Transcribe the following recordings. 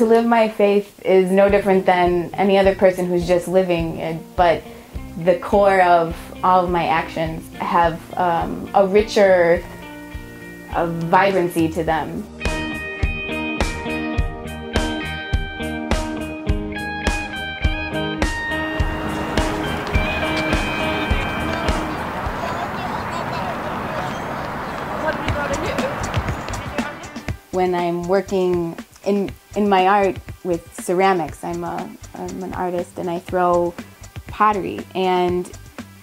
To live my faith is no different than any other person who's just living it, but the core of all of my actions have a richer vibrancy to them. When I'm working in my art with ceramics, I'm an artist and I throw pottery, and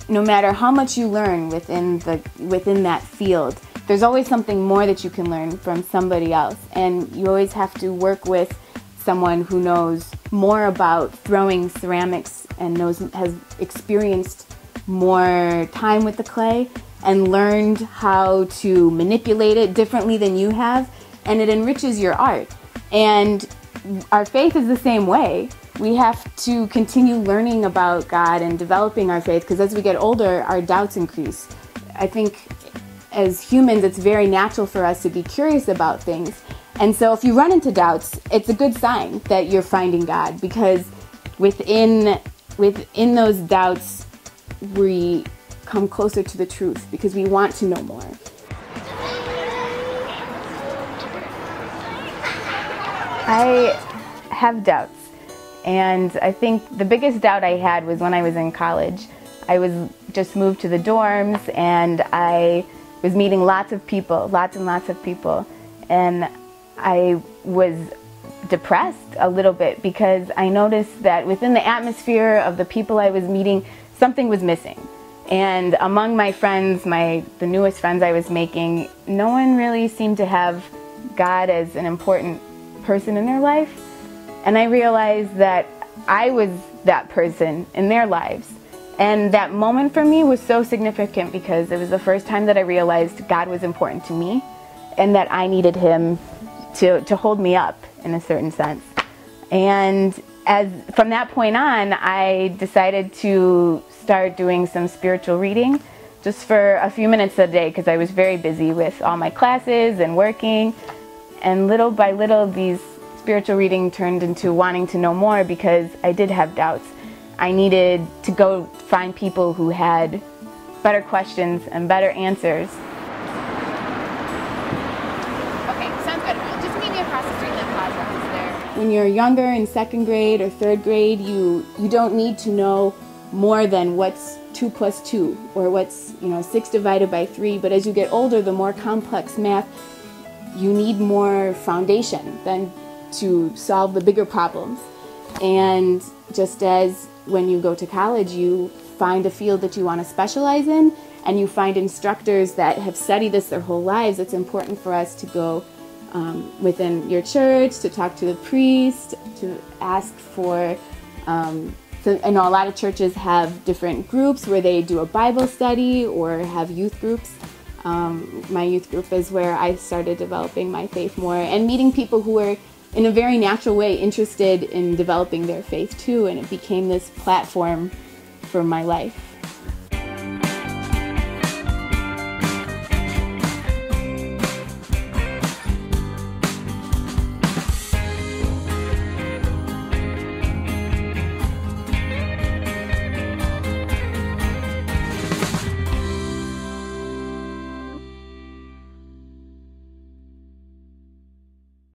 no matter how much you learn within that field, there's always something more that you can learn from somebody else, and you always have to work with someone who knows more about throwing ceramics and has experienced more time with the clay and learned how to manipulate it differently than you have, and it enriches your art. And our faith is the same way. We have to continue learning about God and developing our faith, because as we get older, our doubts increase. I think as humans, it's very natural for us to be curious about things. And so if you run into doubts, it's a good sign that you're finding God, because within those doubts, we come closer to the truth because we want to know more. I have doubts, and I think the biggest doubt I had was when I was in college. I was just moved to the dorms, and I was meeting lots and lots of people, and I was depressed a little bit because I noticed that within the atmosphere of the people I was meeting, something was missing. And among my friends, the newest friends I was making, no one really seemed to have God as an important person in their life. And I realized that I was that person in their lives. And that moment for me was so significant because it was the first time that I realized God was important to me and that I needed Him to hold me up in a certain sense. And from that point on, I decided to start doing some spiritual reading just for a few minutes a day because I was very busy with all my classes and working. And little by little, these spiritual reading turned into wanting to know more because I did have doubts. I needed to go find people who had better questions and better answers. Okay, sounds good. Just meet me across the street in that plaza. Is there? When you're younger, in second grade or third grade, you don't need to know more than what's 2 + 2 or what's 6 divided by 3. But as you get older, the more complex math, you need more foundation than to solve the bigger problems. And just as when you go to college, you find a field that you want to specialize in, and you find instructors that have studied this their whole lives, it's important for us to go within your church, to talk to the priest, to ask for, I know a lot of churches have different groups where they do a Bible study or have youth groups. My youth group is where I started developing my faith more and meeting people who were in a very natural way interested in developing their faith too, and it became this platform for my life.